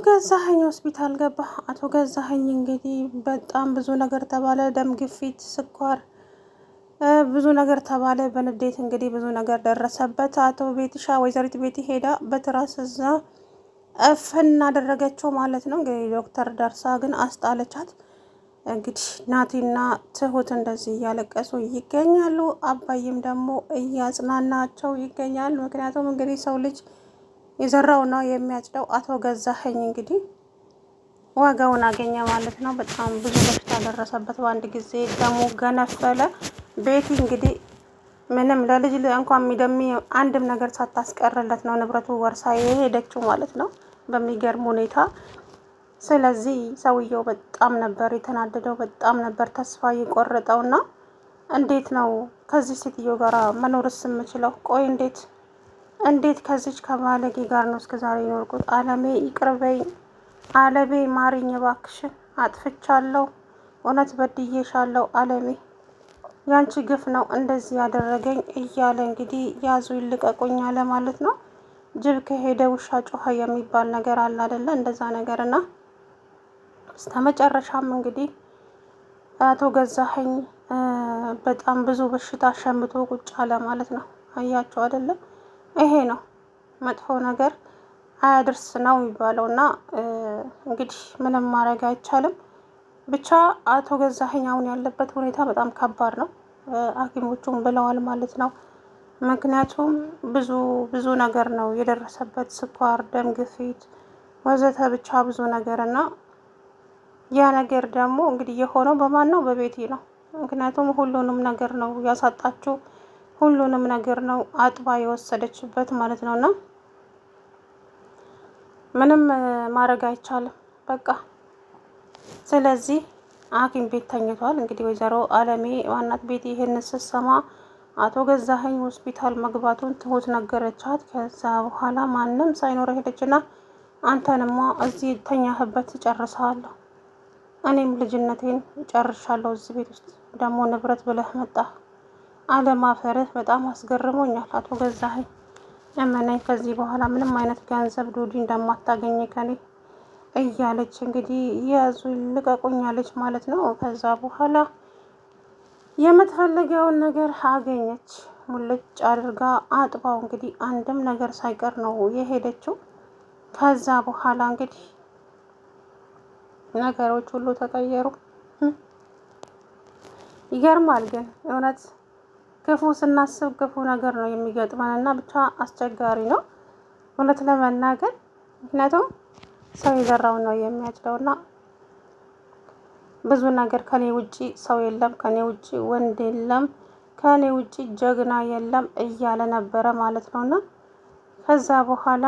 ገዛኸኝ ሆስፒታል ገባ። አቶ ገዛኸኝ እንግዲህ በጣም ብዙ ነገር ተባለ። ደም ግፊት፣ ስኳር፣ ብዙ ነገር ተባለ። በንዴት እንግዲህ ብዙ ነገር ደረሰበት። አቶ ቤቲሻ ወይዘሪት ቤቲ ሄዳ በትራስ እዛ እፍን አደረገችው ማለት ነው። እንግዲህ ዶክተር ደርሳ ግን አስጣለቻት። እንግዲህ ናቲና ትሁት እንደዚህ እያለቀሱ ይገኛሉ። አባይም ደግሞ እያጽናናቸው ይገኛል። ምክንያቱም እንግዲህ ሰው ልጅ የዘራው ነው የሚያጭደው። አቶ ገዛኸኝ እንግዲህ ዋጋውን አገኘ ማለት ነው። በጣም ብዙ በሽታ ደረሰበት በአንድ ጊዜ፣ ደሙ ገነፈለ። ቤቲ እንግዲህ ምንም ለልጅ እንኳን የሚደሚ አንድም ነገር ሳታስቀርለት ነው ንብረቱ ወርሳ የሄደችው ማለት ነው በሚገርም ሁኔታ። ስለዚህ ሰውየው በጣም ነበር የተናደደው፣ በጣም ነበር ተስፋ የቆረጠውና እንዴት ነው ከዚህ ሴትዮ ጋር መኖርስ የምችለው? ቆይ እንዴት ከዚች ከባለጌ ጋር ነው እስከዛሬ የኖርኩት? አለሜ ይቅርበኝ፣ አለሜ ማሪኝ እባክሽን፣ አጥፍቻለሁ፣ እውነት በድዬሻለሁ አለሜ፣ ያንቺ ግፍ ነው እንደዚህ ያደረገኝ እያለ እንግዲህ ያዙ ይልቀቁኝ አለ ማለት ነው። ጅብ ከሄደ ውሻ ጮኸ የሚባል ነገር አለ አይደለ? እንደዛ ነገርና በስተመጨረሻም እንግዲህ አቶ ገዛኸኝ በጣም ብዙ በሽታ ሸምቶ ቁጭ አለ ማለት ነው። አያቸው አይደለም? ይሄ ነው መጥፎ ነገር አያድርስ ነው የሚባለው። እና እንግዲህ ምንም ማድረግ አይቻልም። ብቻ አቶ ገዛኸኝ አሁን ያለበት ሁኔታ በጣም ከባድ ነው፣ ሐኪሞቹም ብለዋል ማለት ነው። ምክንያቱም ብዙ ነገር ነው የደረሰበት፣ ስኳር፣ ደም ግፊት ወዘተ ብቻ ብዙ ነገር እና ያ ነገር ደግሞ እንግዲህ የሆነው በማን ነው? በቤቲ ነው። ምክንያቱም ሁሉንም ነገር ነው ያሳጣችው፣ ሁሉንም ነገር ነው አጥባ የወሰደችበት ማለት ነውና ምንም ማድረግ አይቻልም በቃ። ስለዚህ ሐኪም ቤት ተኝቷል። እንግዲህ ወይዘሮ አለሜ ዋናት ቤት ይሄን ስትሰማ አቶ ገዛኸኝ ሆስፒታል መግባቱን ትሁት ነገረቻት። ከዛ በኋላ ማንም ሳይኖር ሄደችና አንተንማ እዚህ ተኛህበት ጨርሰሃለሁ፣ እኔም ልጅነቴን ጨርሻለሁ እዚህ ቤት ውስጥ ደግሞ ንብረት ብለህ መጣ፣ አለማፈርህ በጣም አስገርሞኛል አቶ ገዛኸኝ፣ እመነኝ ከዚህ በኋላ ምንም አይነት ገንዘብ ዱዲ እንደማታገኝ ከኔ እያለች እንግዲህ ያዙ ልቀቁኛለች ማለት ነው። ከዛ በኋላ የምትፈልገውን ነገር አገኘች። ሙልጭ አድርጋ አጥባው እንግዲህ አንድም ነገር ሳይቀር ነው የሄደችው። ከዛ በኋላ እንግዲህ ነገሮች ሁሉ ተቀየሩ። ይገርማል ግን እውነት ክፉ ስናስብ ክፉ ነገር ነው የሚገጥመን እና ብቻ አስቸጋሪ ነው እውነት ለመናገር። ምክንያቱም ሰው የዘራውን ነው የሚያጭደውና ብዙ ነገር ከኔ ውጪ ሰው የለም፣ ከኔ ውጪ ወንድ የለም፣ ከኔ ውጪ ጀግና የለም እያለ ነበረ ማለት ነውና ከዛ በኋላ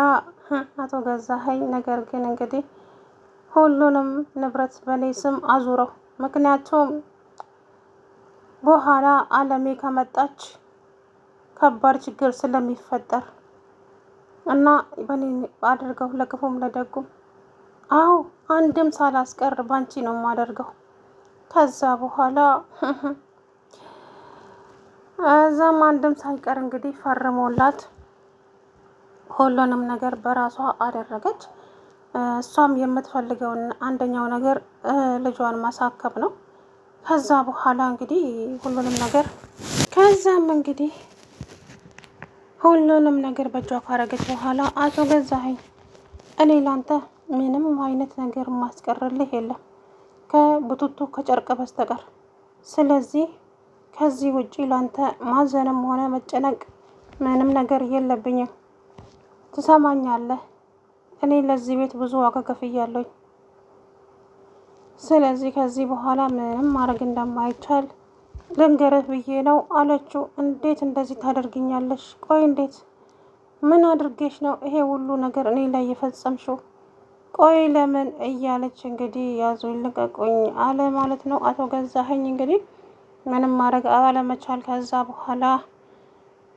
አቶ ገዛኸኝ ነገር ግን እንግዲህ ሁሉንም ንብረት በኔ ስም አዙረው፣ ምክንያቱም በኋላ አለሜ ከመጣች ከባድ ችግር ስለሚፈጠር እና በኔ አድርገው ለክፉም ለደጉም። አዎ አንድም ሳላስቀር ባንቺ ነው የማደርገው። ከዛ በኋላ እዛም አንድም ሳይቀር እንግዲህ ፈርሞላት ሁሉንም ነገር በራሷ አደረገች። እሷም የምትፈልገውን አንደኛው ነገር ልጇን ማሳከም ነው። ከዛ በኋላ እንግዲህ ሁሉንም ነገር በእጇ ካረገች በኋላ አቶ ገዛኸኝ እኔ ላንተ ምንም አይነት ነገር ማስቀርልህ የለም ከቡቱቱ ከጨርቅ በስተቀር። ስለዚህ ከዚህ ውጪ ላንተ ማዘንም ሆነ መጨነቅ ምንም ነገር የለብኝም። ትሰማኛለህ? እኔ ለዚህ ቤት ብዙ ዋጋ ከፍያለሁኝ። ስለዚህ ከዚህ በኋላ ምንም ማድረግ እንደማይቻል ልንገርህ ብዬ ነው አለችው። እንዴት እንደዚህ ታደርግኛለሽ? ቆይ እንዴት ምን አድርጌሽ ነው ይሄ ሁሉ ነገር እኔ ላይ የፈጸምሽው? ቆይ ለምን እያለች እንግዲህ ያዙኝ ልቀቁኝ አለ ማለት ነው። አቶ ገዛኸኝ እንግዲህ ምንም ማድረግ አለመቻል። ከዛ በኋላ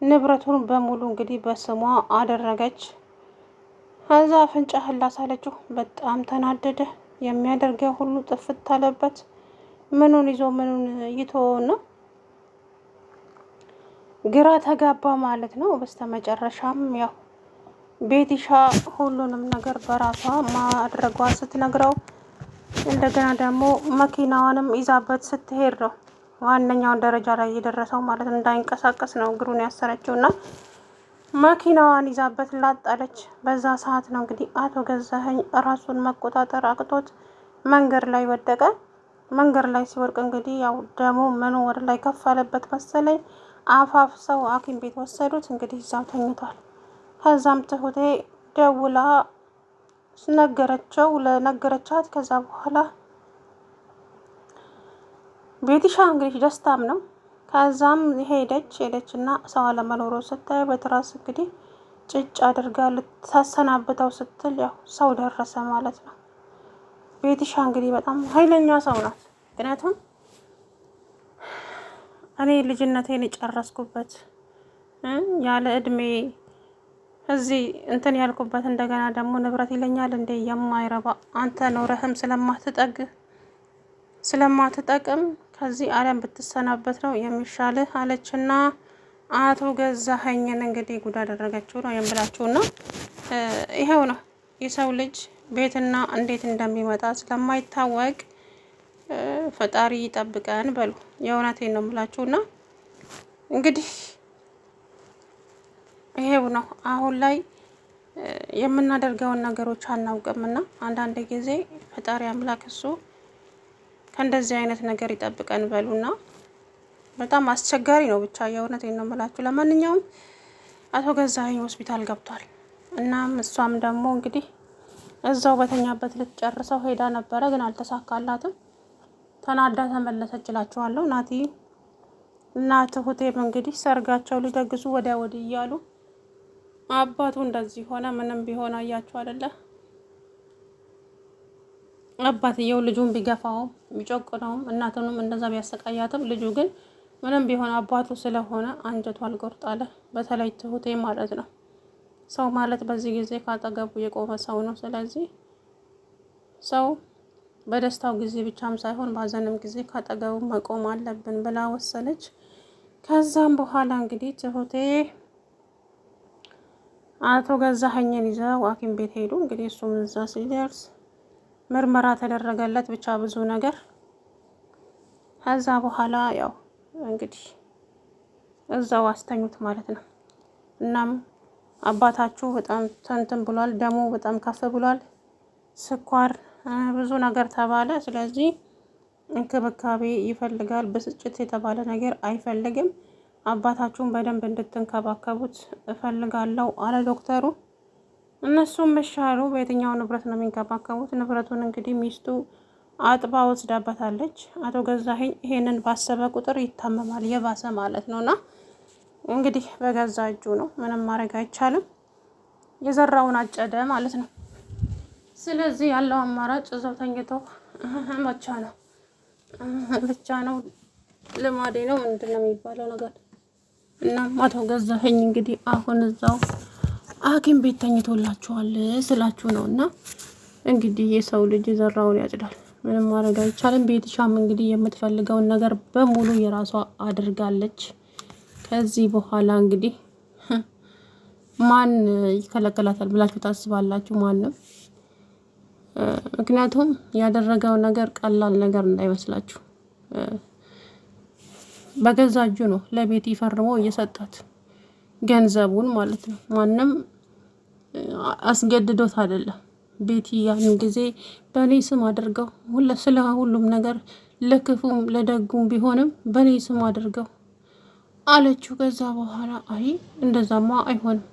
ንብረቱን በሙሉ እንግዲህ በስሟ አደረገች። ከዛ አፍንጫህን ላሳለችው። በጣም ተናደደ። የሚያደርገው ሁሉ ጥፍት አለበት። ምኑን ይዞ ምኑን ይተወውና ግራ ተጋባ ማለት ነው። በስተመጨረሻም ያው ቤቲሻ ሁሉንም ነገር በራሷ ማድረጓ ስትነግረው እንደገና ደግሞ መኪናዋንም ይዛበት ስትሄድ ነው ዋነኛውን ደረጃ ላይ የደረሰው ማለት ነው። እንዳይንቀሳቀስ ነው እግሩን ያሰረችው እና መኪናዋን ይዛበት ላጣለች። በዛ ሰዓት ነው እንግዲህ አቶ ገዛኸኝ ራሱን መቆጣጠር አቅቶት መንገድ ላይ ወደቀ። መንገድ ላይ ሲወድቅ እንግዲህ ያው ደሙ ምኑ ወደ ላይ ከፍ አለበት መሰለኝ። አፋፍ ሰው ሐኪም ቤት ወሰዱት። እንግዲህ እዛው ተኝቷል። ከዛም ትሁቴ ደውላ ነገረቻት። ከዛ በኋላ ቤቲሻ እንግዲህ ደስታም ነው። ከዛም ሄደች እና ሰው አለመኖሩ ስታይ በትራስ እንግዲህ ጭጭ አድርጋ ልታሰናብተው ስትል ያው ሰው ደረሰ ማለት ነው። ቤቲሻ እንግዲህ በጣም ኃይለኛ ሰው ናት። ምክንያቱም እኔ ልጅነቴን የጨረስኩበት ያለ እድሜ እዚህ እንትን ያልኩበት እንደገና ደግሞ ንብረት ይለኛል እንዴ የማይረባ አንተ ኖረህም ስለማትጠቅም ከዚህ ዓለም ብትሰናበት ነው የሚሻልህ አለችና አቶ ገዛኸኝን እንግዲህ ጉድ አደረገችው ነው የምላችሁና ይሄው ነው የሰው ልጅ ቤትና እንዴት እንደሚመጣ ስለማይታወቅ ፈጣሪ ይጠብቀን በሉ። የእውነቴን ነው የምላችሁና እንግዲህ ይሄው ነው አሁን ላይ የምናደርገውን ነገሮች አናውቅምና አንዳንድ ጊዜ ፈጣሪ አምላክ እሱ ከእንደዚህ አይነት ነገር ይጠብቀን በሉና በጣም አስቸጋሪ ነው። ብቻ የእውነቴን ነው የምላችሁ። ለማንኛውም አቶ ገዛኸኝ ሆስፒታል ገብቷል። እናም እሷም ደግሞ እንግዲህ እዛው በተኛበት ልትጨርሰው ሄዳ ነበረ፣ ግን አልተሳካላትም። ተናዳ ተመለሰች እላችኋለሁ። ናቲ እና ትሁቴም እንግዲህ ሰርጋቸው ሊደግሱ ወዲያ ወዲህ እያሉ አባቱ እንደዚህ ሆነ። ምንም ቢሆን አያችሁ አይደለ? አባትየው ልጁን ቢገፋውም ቢጮቅነውም እናቱንም እንደዛ ቢያሰቃያትም ልጁ ግን ምንም ቢሆን አባቱ ስለሆነ አንጀቱ አልቆርጣለ። በተለይ ትሁቴ ማለት ነው። ሰው ማለት በዚህ ጊዜ ካጠገቡ የቆመ ሰው ነው። ስለዚህ ሰው በደስታው ጊዜ ብቻም ሳይሆን ባዘንም ጊዜ ካጠገቡ መቆም አለብን ብላ ወሰነች። ከዛም በኋላ እንግዲህ ትሁቴ አቶ ገዛኸኝን ይዘው ሐኪም ቤት ሄዱ። እንግዲህ እሱም እዛ ሲደርስ ምርመራ ተደረገለት፣ ብቻ ብዙ ነገር። ከዛ በኋላ ያው እንግዲህ እዛው አስተኙት ማለት ነው። እናም አባታችሁ በጣም ተንትን ብሏል፣ ደሙ በጣም ከፍ ብሏል፣ ስኳር ብዙ ነገር ተባለ። ስለዚህ እንክብካቤ ይፈልጋል። ብስጭት የተባለ ነገር አይፈልግም። አባታችሁን በደንብ እንድትንከባከቡት እፈልጋለሁ አለ ዶክተሩ። እነሱም መሻሉ በየትኛው ንብረት ነው የሚንከባከቡት? ንብረቱን እንግዲህ ሚስቱ አጥባ ወስዳበታለች። አቶ ገዛኸኝ ይሄንን ባሰበ ቁጥር ይታመማል፣ የባሰ ማለት ነውና እንግዲህ በገዛ እጁ ነው፣ ምንም ማድረግ አይቻልም። የዘራውን አጨደ ማለት ነው። ስለዚህ ያለው አማራጭ እዛው ተኝቶ ብቻ ነው ልማዴ ነው ምንድን ነው የሚባለው ነገር። እና አቶ ገዛኸኝ እንግዲህ አሁን እዛው ሐኪም ቤት ተኝቶላችኋል ስላችሁ ነው። እና እንግዲህ የሰው ልጅ የዘራውን ያጭዳል፣ ምንም ማድረግ አይቻልም። ቤትሻም እንግዲህ የምትፈልገውን ነገር በሙሉ የራሷ አድርጋለች። ከዚህ በኋላ እንግዲህ ማን ይከለከላታል ብላችሁ ታስባላችሁ? ማንም። ምክንያቱም ያደረገው ነገር ቀላል ነገር እንዳይመስላችሁ። በገዛ እጁ ነው ለቤቲ ፈርሞ እየሰጣት ገንዘቡን ማለት ነው። ማንም አስገድዶት አይደለም። ቤቲ ያን ጊዜ በእኔ ስም አድርገው ስለ ሁሉም ነገር ለክፉም ለደጉም ቢሆንም በእኔ ስም አድርገው አለችው። ከዛ በኋላ አይ እንደዛማ አይሆንም፣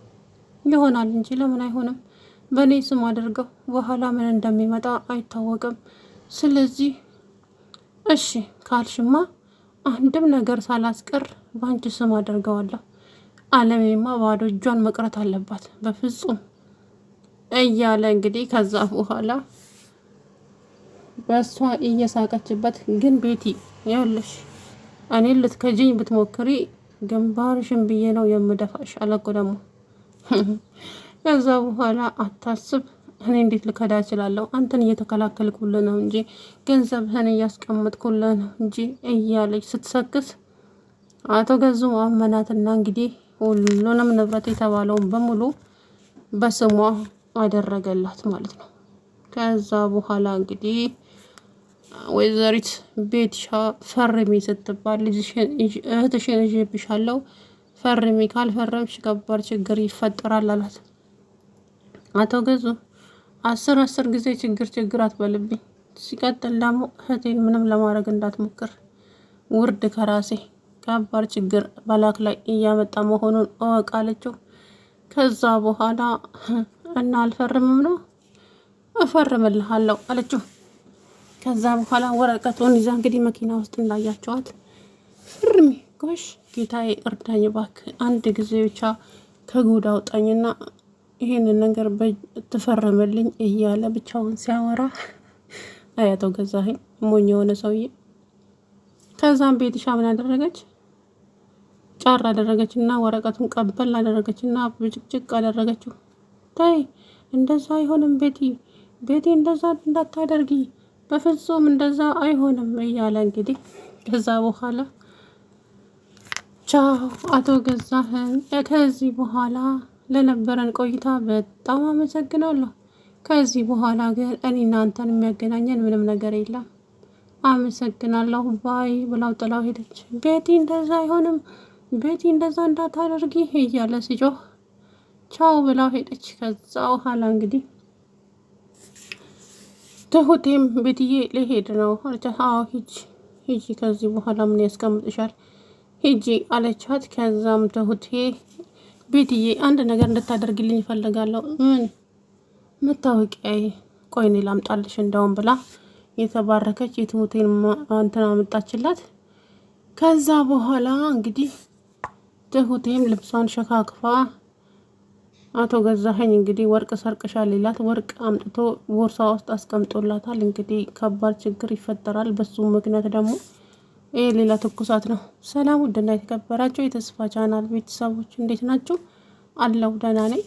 ይሆናል እንጂ ለምን አይሆንም? በእኔ ስም አድርገው በኋላ ምን እንደሚመጣ አይታወቅም። ስለዚህ እሺ ካልሽማ አንድም ነገር ሳላስቀር በአንቺ ስም አድርገዋለሁ። አለሜማ ባዶ እጇን መቅረት አለባት በፍጹም እያለ እንግዲህ ከዛ በኋላ በሷ እየሳቀችበት፣ ግን ቤቲ ይኸውልሽ እኔን ልትከጂኝ ብትሞክሪ ግንባርሽን ብዬ ነው የምደፋሽ አለቆ ደግሞ። ከዛ በኋላ አታስብ፣ እኔ እንዴት ልከዳ እችላለሁ? አንተን እየተከላከልኩልህ ነው እንጂ ገንዘብህን እያስቀመጥኩልህ ነው እንጂ እያለች ስትሰክስ አቶ ገዙ አመናትና እንግዲህ ሁሉንም ንብረት የተባለውን በሙሉ በስሟ አደረገላት ማለት ነው። ከዛ በኋላ እንግዲህ ወይዘሪት ቤትሻ ፈርሚ ስትባል እህትሽን ይዤብሻለሁ ፈርሚ፣ ካልፈረምሽ ከባድ ችግር ይፈጠራል አላት። አቶ ገዙ 10 ጊዜ ችግር አትበልብኝ፣ ሲቀጥል ደግሞ እህቴን ምንም ለማድረግ እንዳትሞክር፣ ውርድ ከራሴ ከባድ ችግር በላክ ላይ እያመጣ መሆኑን እወቅ አለችው። ከዛ በኋላ እና አልፈርምም ነው እፈርምልሃለሁ አለችው። ከዛ በኋላ ወረቀቱን ይዛ እንግዲህ መኪና ውስጥ እንዳያቸዋት ፍርሚ፣ ጎሽ ጌታዬ እርዳኝ እባክህ፣ አንድ ጊዜ ብቻ ከጉድ አውጣኝና ይሄንን ነገር ትፈርምልኝ እያለ ብቻውን ሲያወራ አያቶ ገዛኸኝ ሞኝ የሆነ ሰውዬ። ከዛም ቤትሻ ምን አደረገች? ጫር አደረገችና ወረቀቱን ቀበል አደረገችና ብጭቅጭቅ አደረገችው። ታይ እንደዛ አይሆንም ቤቲ እንደዛ እንዳታደርጊ፣ በፍጹም እንደዛ አይሆንም እያለ እንግዲህ ከዛ በኋላ ቻው አቶ ገዛኸኝ፣ ከዚህ በኋላ ለነበረን ቆይታ በጣም አመሰግናለሁ። ከዚህ በኋላ ግን እኔ እናንተን የሚያገናኘን ምንም ነገር የለም። አመሰግናለሁ ባይ ብላው ጥላው ሄደች። ቤቲ እንደዛ አይሆንም፣ ቤቲ እንደዛ እንዳታደርጊ እያለ ሲጮህ ቻው ብላው ሄደች። ከዛ በኋላ እንግዲህ ትሁቴም ቤትዬ ሊሄድ ነው አለቻት። አዎ ሂጂ ከዚህ በኋላ ምን ያስቀምጥሻል ሂጂ አለቻት። ከዛም ትሁቴ ቤትዬ አንድ ነገር እንድታደርግልኝ ይፈልጋለሁ። ምን? መታወቂያዬ፣ ቆይ እኔ ላምጣልሽ እንደውም ብላ የተባረከች የትሁቴን እንትን አመጣችላት። ከዛ በኋላ እንግዲህ ትሁቴም ልብሷን ሸካክፋ አቶ ገዛኸኝ እንግዲህ ወርቅ ሰርቅሻል ሌላት ወርቅ አምጥቶ ቦርሳ ውስጥ አስቀምጦላታል። እንግዲህ ከባድ ችግር ይፈጠራል። በሱ ምክንያት ደግሞ ይሄ ሌላ ትኩሳት ነው። ሰላም ውድና የተከበራችሁ የተስፋ ቻናል ቤተሰቦች እንዴት ናችሁ? አለው ደህና ነኝ።